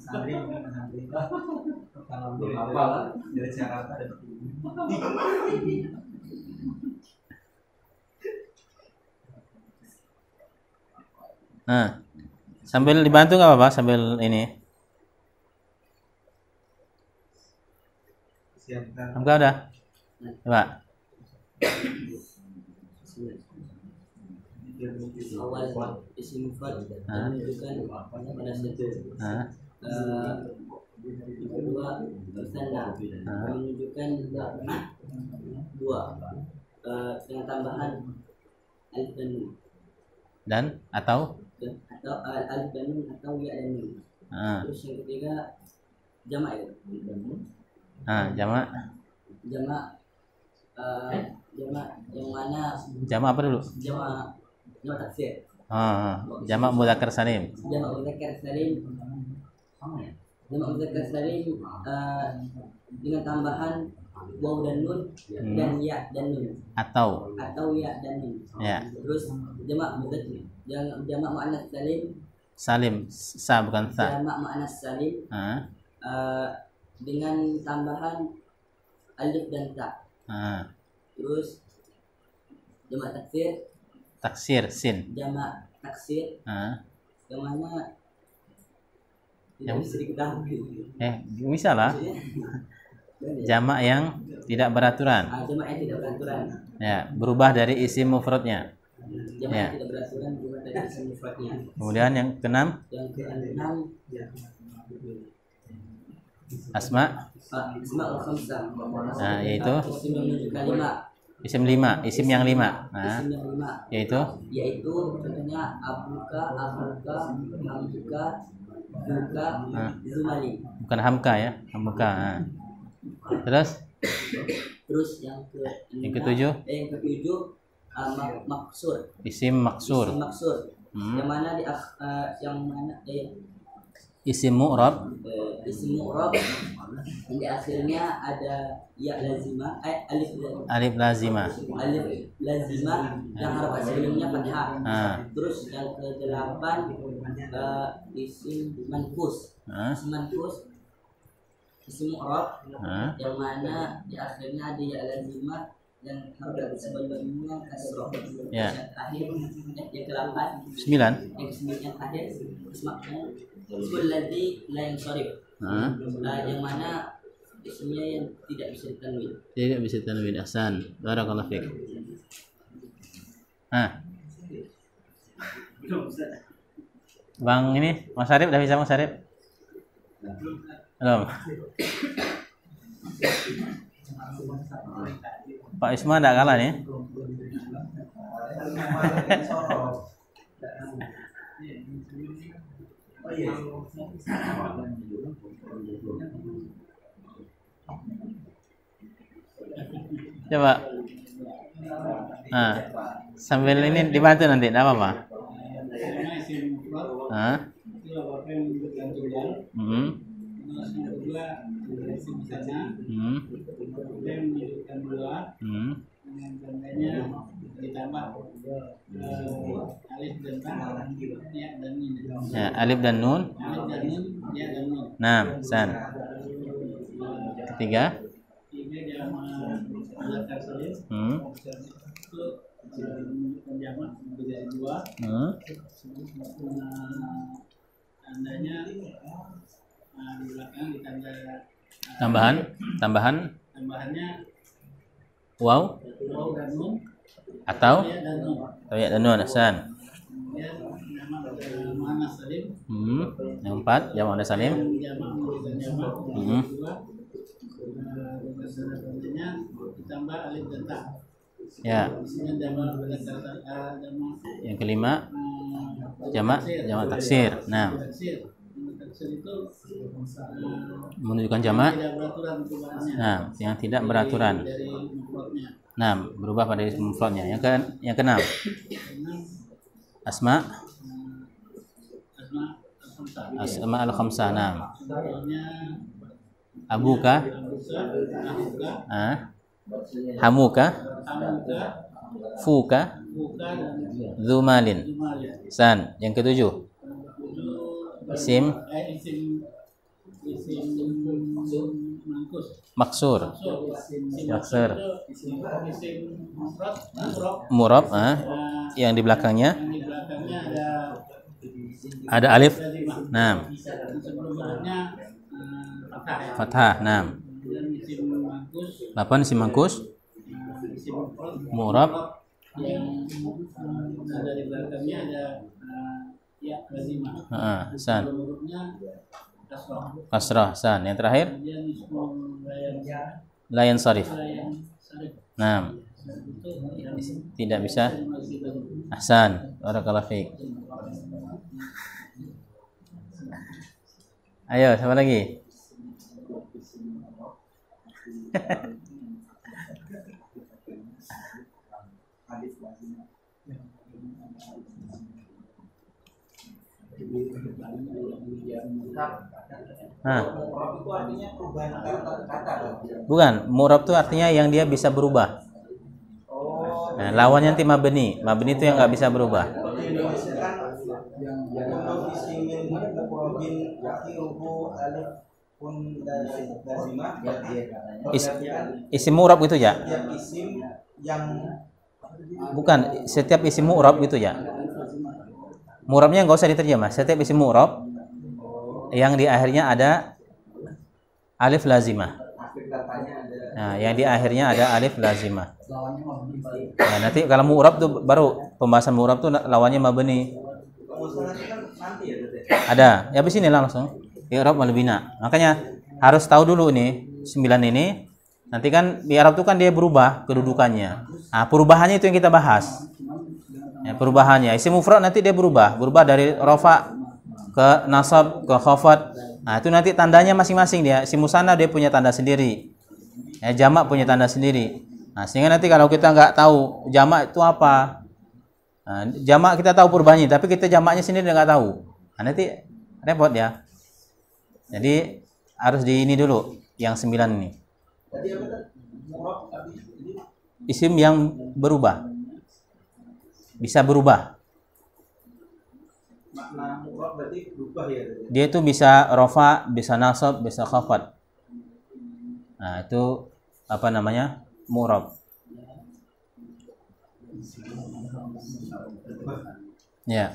Santri kalau Belum hafal dari Jakarta dan Nah, sambil dibantu nggak apa-apa sambil ini. siapkan. Hamka udah? Coba. Awal isim mufrad menunjukkan pada satu. Yang kedua musanna menunjukkan dua dengan tambahan alif dan nun. Dan atau Alif dan nun atau ya dan nun. Terus yang ketiga jamak ya. Jamak. Jamak yang mana Jamak apa dulu? jamak taksir. Jamak mudzakkar salim. Jamak mudzakkar salim. Jamak mudzakkar salim dengan tambahan waw dan nun dan ya dan nun Atau ya dan nun. ya. Terus jamak muannats salim. Salim, sa bukan sa. Jamak muannats salim dengan tambahan alif dan ta. Terus jamak Taksir sin. jamak taksir yang mana tidak bisa diketahui. Bisa lah. Jamak yang tidak beraturan. Jamak yang tidak beraturan. Ya, berubah dari isim mufradnya. Jamak Ya. yang tidak beraturan berubah dari isim mufradnya. Kemudian yang keenam, Yang keenam asma. Asmaul khamsah. Yaitu Isim yang menunjukkan lima. isim yang lima. Isim yang lima. Yaitu Yaitu contohnya abuka, hamduka, duka, zumali. bukan hamka ya, hamka. Terus yang ketujuh, maksur. isim maksur. Isim maksur. Yang mana Isim mu'rab. Isim mu'rab yang di akhirnya ada ya lazimah, Alif lazimah. alif lazimah yang harokat sebelumnya fathah. Terus yang ke-8 isim mankus. Isim mankus isim mu'rab yang mana di akhirnya ada ya lazimah yang harokat sebelumnya kasroh. Ya. Yang terakhir yang ke-8 9. yang ke-9 yang terakhir ismanya ismul ladzi la yansharif. Yang mana isimnya yang tidak bisa ditanwin. Tidak bisa tanwin. Ahsan. Barakallahu fiik. Bang ini, Mas Arif udah bisa Mas Arif? Belum. Pak Isma enggak kalah nih. Coba. Sambil ini dibantu nanti, enggak apa-apa. Isim mufrad itu apa yang menunjukkan tunggal. Yang kedua isim musanna. Kemudian menunjukkan dua. Dengan tandanya ditambah alif dan ta, ya dan nun. Ya, alif dan nun. Alif dan nun, ya dan nun. Nah, san. Ketiga. Jamak mudzakkar salim. Itu menunjukkan jamak dari dua. Tandanya di belakang ditanda Tambahannya waw waw dan nun atau ya dan nun. ya dan nun. Ahsan. Kemudian jamak muannas salim. Yang 4 jamak muannas salim. Jamak muannas jamak. Kedua tandanya ditambah alif dan ta. Ya. Isinya jamak jamak. Yang kelima jamak taksir. Nah, Taksir itu menunjukkan jamak. tidak beraturan perubahannya. Nah, yang tidak beraturan. Dari mufradnya. Nah, berubah pada mufradnya. Yang keenam asma al-khamsah. Nah, Contohnya abuka, hamuka, fuka, zumalin. San. Yang ketujuh isim maksur. Murab, yang di belakangnya ada alif. Nah, fathah. Nah, 8 isim mangkus. Murab yang dari belakangnya ada ya lazimah. San. Hurufnya Kasrah. San. Yang terakhir kemudian ismul layan sarif. sarif. Nah, Itu yang tidak bisa. Ahsan. Barakallahu fiik. Ayo, siapa lagi? Mu'rab itu artinya perubahan kata. Bukan, mu'rab itu artinya yang dia bisa berubah. Nah, lawannya nanti mabni. Mabni itu yang nggak bisa berubah. Isim mu'rab itu ya? Isim yang Bukan, setiap isim mu'rab itu ya. Mu'rabnya nggak usah diterjemah. Setiap isim mu'rab yang di akhirnya ada alif lazimah. Nah, yang di akhirnya ada alif lazimah. Nah, nanti kalau mu'rab tuh baru pembahasan mu'rab tuh lawannya mabni. Ada. Ya habis ini langsung. I'rab wal bina. Makanya harus tahu dulu nih 9 ini. Nanti kan di Arab tuh kan dia berubah kedudukannya. Nah, perubahannya itu yang kita bahas. Ya, perubahannya. Isim mufrad nanti dia berubah dari rafa ke nasab ke khafat. Nah, itu nanti tandanya masing-masing dia. Isim musanna dia punya tanda sendiri. Ya, jamak punya tanda sendiri. Nah, sehingga nanti kalau kita nggak tahu jamak itu apa, nah, jamak kita tahu perubahannya, tapi kita jamaknya sendiri nggak tahu. Nah, nanti repot ya. Jadi harus di ini dulu yang 9 ini. Isim yang berubah, bisa berubah. makna mu'rab berarti berubah ya. Dia itu bisa rafa, bisa nasab, bisa khafat. Nah, itu apa namanya? Mu'rab. Ya.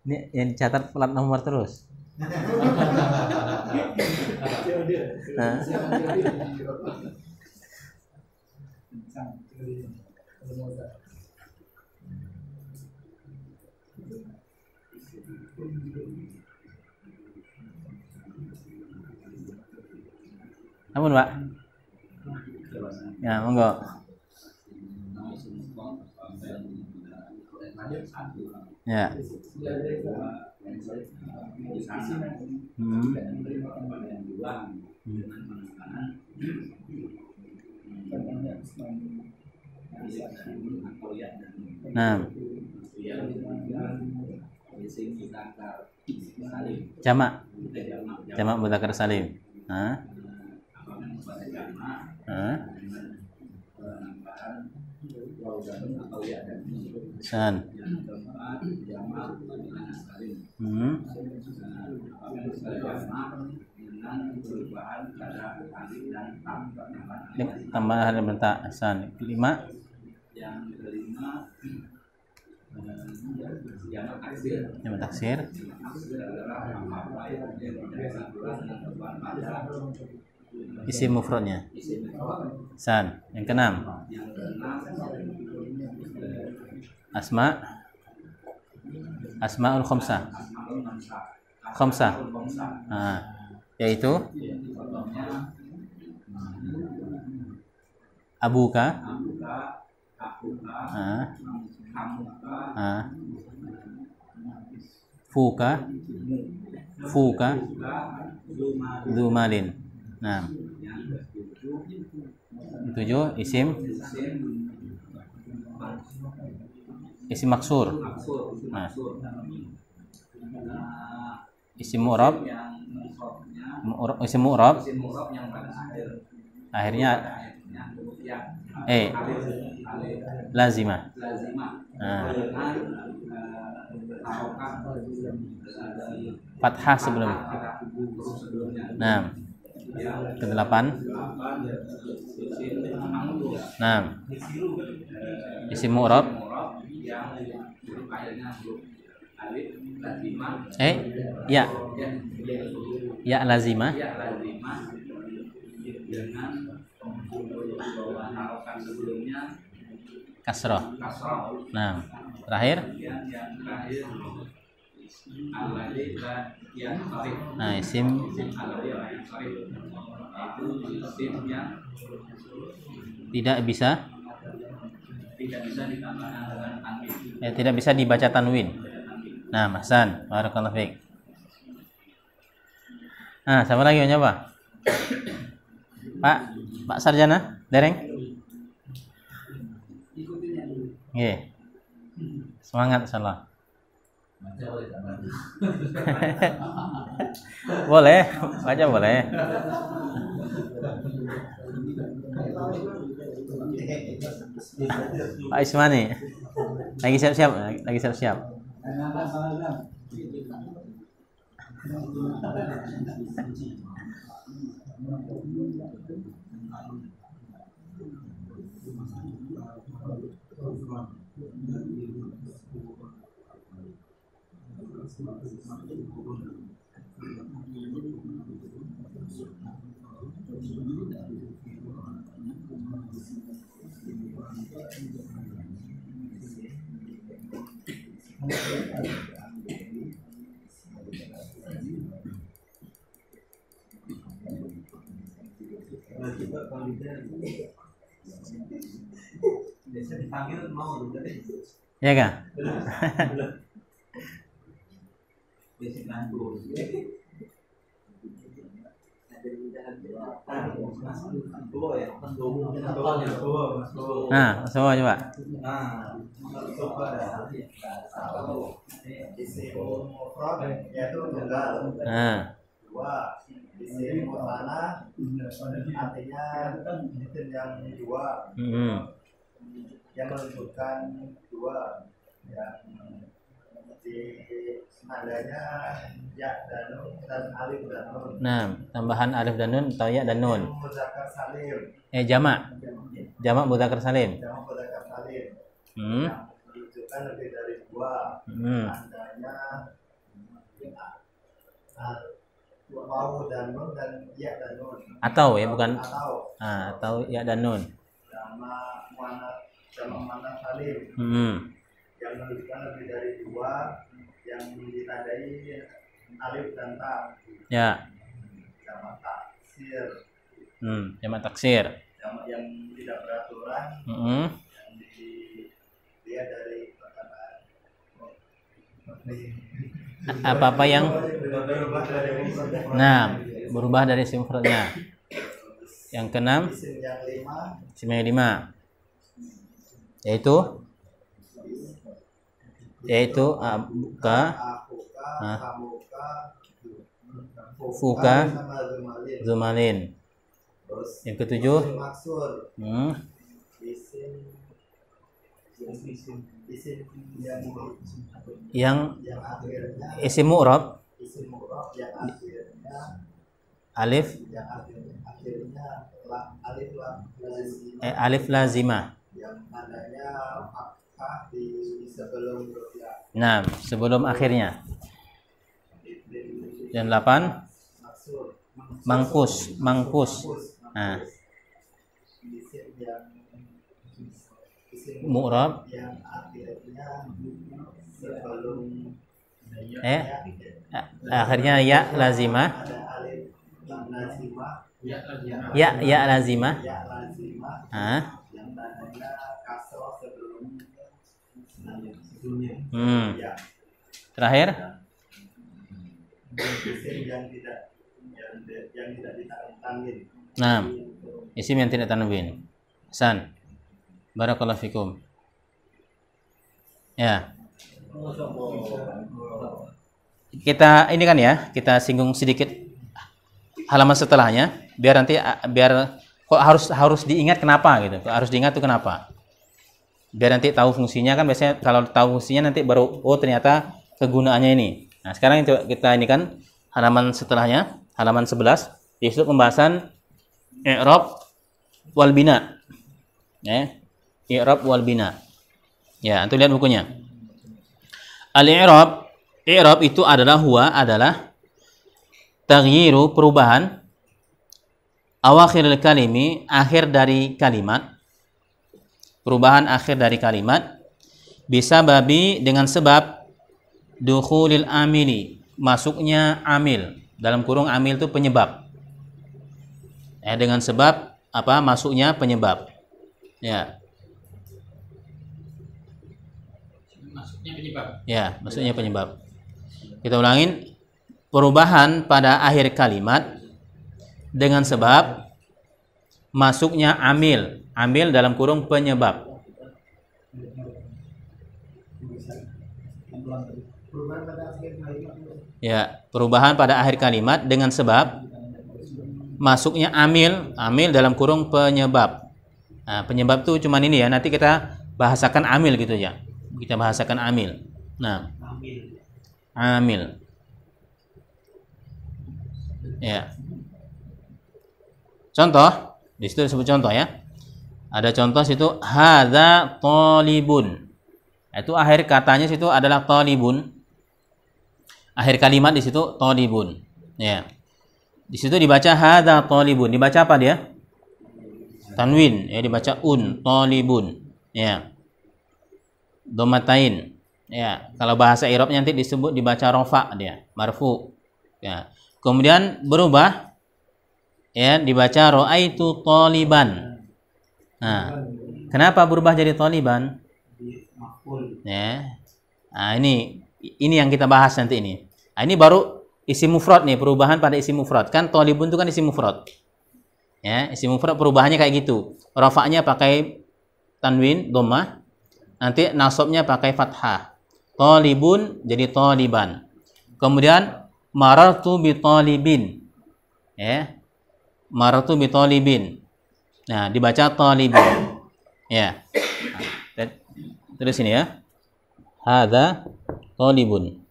Ini yang dicatat plat nomor terus. Nah. Ampun, Pak. Ya, monggo. Ya. Nah. Jamak mudzakkar salim. Hah? San. Tambahan bentak Hasan. Kelima jamak taksir. Isim mufradnya San. Yang keenam Asmaul khamsah. Yaitu abuka, fuka, dumalin. Nah, 7 isim maksur. Nah, isim mu'rab akhirnya lazimah. Nah, fathah sebelum. Nah, ke-8. Nah, isim mu'rab ya lazimah kasroh. Nah, terakhir isim tidak bisa dibaca tanwin. Nah, Hasan, barakallahu fiik. Nah, siapa lagi yang nyoba? Pak Sarjana, dereng? Nggih. Semangat insyaallah. Boleh, baca boleh. Pak Ismani lagi siap-siap. Biasa dipanggil mau dulu deh. Ya kan? Biasa nganggur. Nah, semua coba. Isim mufrad yaitu tunggal. Dua, isim musanna artinya isim yang dua. Yang menunjukkan dua, yang di nadanya ya dan nun dan alif dan nun. Nah, tambahan alif dan nun atau ya dan nun. Mudzakkar salim. Jamak mudzakkar salim. Jamak mudzakkar salim. Yang menunjukkan lebih dari dua. Tandanya wawu dan nun dan ya dan nun. Atau ya bukan. Atau ya dan nun. Jamak muannas salim. Yang menunjukkan lebih dari dua, yang ditandai alif dan ta. Ya. Jamak taksir. Jamak taksir. Jamak yang tidak beraturan. Yang dilihat dari perkataan. Apa-apa yang berubah dari isim mufradnya. Yang keenam, isim yang lima. Yaitu abuka, fuka, zumalin. Yang ketujuh, yang isim mu'rab Alif yang akhirnya alif alif lazimah. yang tandanya fathah di sebelum ya. Nah, sebelum akhirnya. Dan 8 mangkus. Nah, mu'rab Yang akhirnya sebelum akhirnya ya lazimah. ada alif lazimah, Ya lazimah. yang tandanya kasroh sebelumnya. Ya. Terakhir Isim yang tidak ditanwin. nah, isim yang tidak tanwin. Hasan. Barakallahu fikum. Ya. Kita ini kan ya, kita singgung sedikit halaman setelahnya biar kok harus diingat kenapa gitu. Kok harus diingat tuh kenapa? Biar nanti tahu fungsinya kan biasanya kalau tahu fungsinya nanti baru ternyata kegunaannya ini. Nah, sekarang kita ini kan halaman setelahnya, halaman 11 yaitu pembahasan i'rab wal bina. Ya. I'rab wal bina. Ya, antum lihat bukunya. Al-i'rab itu adalah taghyiru perubahan awakhiril kalimi akhir dari kalimat. Perubahan akhir dari kalimat bisa babi dengan sebab dukhulil amili, masuknya amil. Dalam kurung amil itu penyebab. Dengan sebab apa? Masuknya penyebab. Ya. Maksudnya penyebab. Kita ulangin, perubahan pada akhir kalimat dengan sebab masuknya amil dalam kurung penyebab. Ya, perubahan pada akhir kalimat dengan sebab masuknya amil dalam kurung penyebab. Nah, penyebab itu cuman ini ya, nanti kita bahasakan amil gitu ya. Kita bahasakan amil. Nah, amil. Ya. Contoh, di situ disebut contoh ya. Ada contoh situ hadza talibun. Itu akhir katanya situ adalah talibun. Akhir kalimat di situ talibun. Ya. Di situ dibaca hadza talibun. Dibaca apa dia? Tanwin, ya dibaca talibun. Ya. Dhammatain. Ya, kalau bahasa i'rab nanti disebut dibaca rafa dia, marfu. Ya. Kemudian berubah ya dibaca ra'aitu taliban. Nah, kenapa berubah jadi taliban? Ya. Nah, ini yang kita bahas nanti ini. Nah, ini baru isim mufrad nih, perubahan pada isim mufrad. Kan talibun itu kan isim mufrad. Ya, isim mufrad perubahannya kayak gitu. Rafa'nya pakai tanwin, dhammah. Nanti nasabnya pakai fathah. Talibun jadi taliban. Kemudian marartu bi talibin. Ya. Marartu bi talibin. Nah, dibaca talibin. Ya. Terus ini ya. Hadza talibun.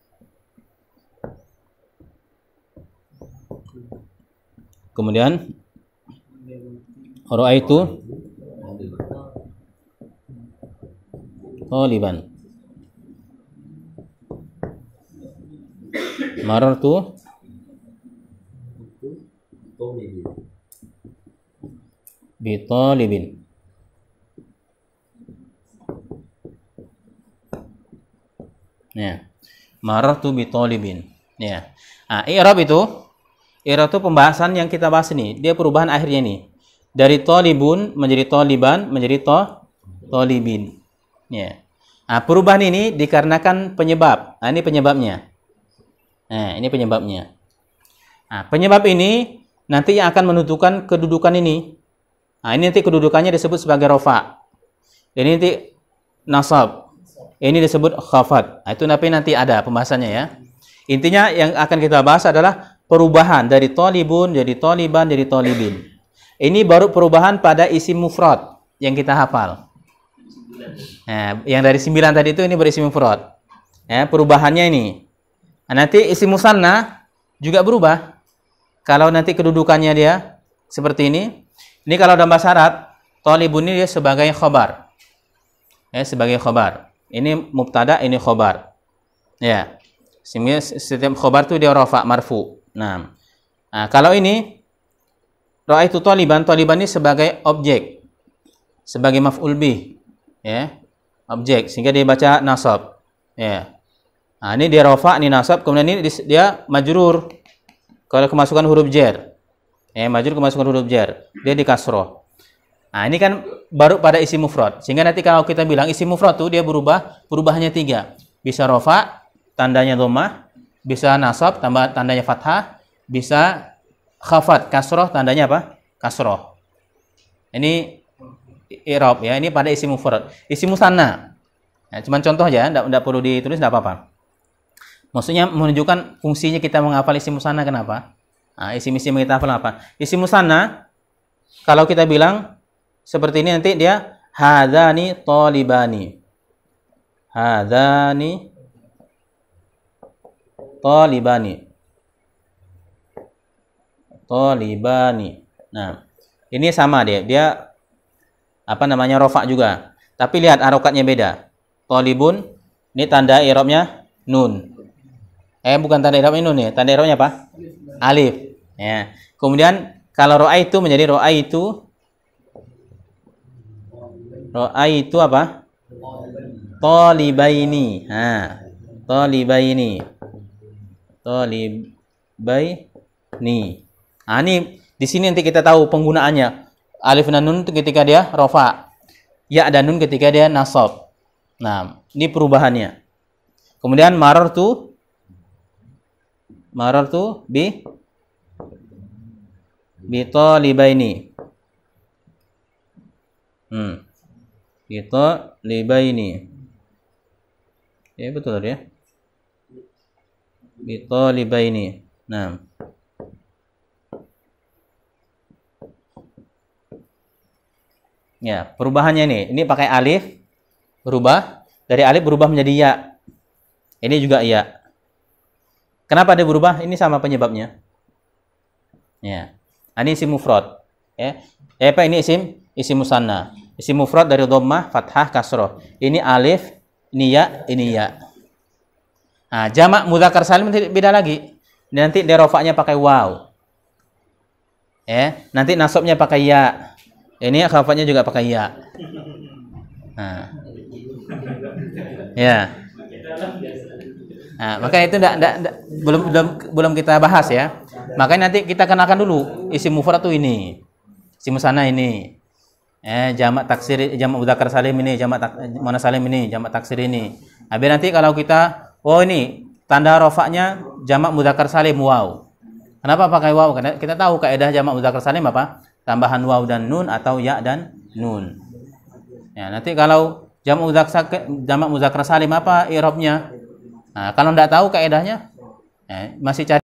Kemudian ra'aitu taliban. Marartu bi talibin. Ya. Marartu bi talibin. Ya. Nah, i'rab itu pembahasan yang kita bahas ini. Dia perubahan akhirnya nih. Dari talibun menjadi taliban menjadi talibin. Ya. Nah, perubahan ini dikarenakan penyebab. Nah, ini penyebabnya. Nah, ini penyebabnya. Nah, penyebab ini nanti yang akan menentukan kedudukan ini. Nah, ini nanti kedudukannya disebut sebagai rafa. Ini nanti nasab. Ini disebut khafat. Nah, itu nanti ada pembahasannya ya. Intinya yang akan kita bahas adalah perubahan dari talibun jadi taliban jadi talibin. Ini baru perubahan pada isim mufrad yang kita hafal. Nah, yang dari 9 tadi itu ini berisim mufrad. Ya, perubahannya ini. Nah, nanti isim musanna juga berubah. kalau nanti kedudukannya dia seperti ini kalau dalam bahasa Arab, talibun ini dia sebagai khobar. Ya, sebagai khobar. Ini mubtada, ini khobar. Ya. Sehingga setiap khobar itu dia rafa, marfu. Nah, kalau ini ra'aitu taliban, taliban ini sebagai objek. Sebagai maf'ul bih. Ya. Objek, sehingga dia baca nasab. Ya. Nah, ini dia rafa, ini nasab, kemudian ini dia majrur. Kalau kemasukan huruf jar. Majrur kemasukan huruf jar. Dia di kasroh. Nah, ini kan baru pada isim mufrad. Sehingga nanti kalau kita bilang isim mufrad itu dia perubahannya 3. Bisa rafa, tandanya dhammah, bisa nasab, tandanya fathah, bisa khafat, kasroh, tandanya apa? Kasroh. Ini i'rab ya, ini pada isim mufrad. Isim musanna. Nah, cuman contoh aja, enggak perlu ditulis, enggak apa-apa. Maksudnya menunjukkan fungsinya kita menghafal isim musanna kenapa? Nah, isim-isim kita hafal apa? Isim musanna kalau kita bilang seperti ini nanti dia hadzani talibani. Hadzani talibani. Talibani. Nah, ini sama dia apa namanya rafa juga. Tapi lihat harokatnya beda. Talibun ini tanda i'rabnya nun. Bukan tanda i'rabnya nun ya. Tanda i'rabnya apa? Alif. Ya. Kemudian kalau ra'aitu menjadi ra'aitu apa? Talibaini. Talibaini. Ini di sini nanti kita tahu penggunaannya. Alif dan nun itu ketika dia rafa. Ya dan nun ketika dia nasab. Nah, ini perubahannya. Kemudian marartu bi talibaini. Bi talibaini. Ya betul ya. Bi talibaini. Nah. Ya, perubahannya ini pakai alif berubah, dari alif berubah menjadi ya. Ini juga ya. Kenapa dia berubah? Ini sama penyebabnya. Ya. Ini isim mufrad, ya. Apa ini isim musanna. Isim mufrad dari dhammah, fathah, kasroh. Ini alif, ini ya, ini ya. Nah, jamak mudzakkar salim beda lagi. Nanti dia rafa'nya pakai waw. Ya, nanti nasabnya pakai ya. Ini khafadnya juga pakai ya. Nah. Ya. Nah, makanya itu belum kita bahas ya. Makanya nanti kita kenalkan dulu isim mufrad itu ini. Isim musanna ini. Jamak taksir, jamak mudzakkar salim ini, jamak muannas salim ini, jamak taksir ini. Habis nanti kalau kita ini tanda rafa'nya jamak mudzakkar salim waw. Kenapa pakai waw? Karena kita tahu kaidah jamak mudzakkar salim apa? Tambahan waw dan nun atau ya dan nun. Ya, nanti kalau jamak mudzakkar salim apa i'rabnya? Nah, kalau enggak tahu kaidahnya, masih cari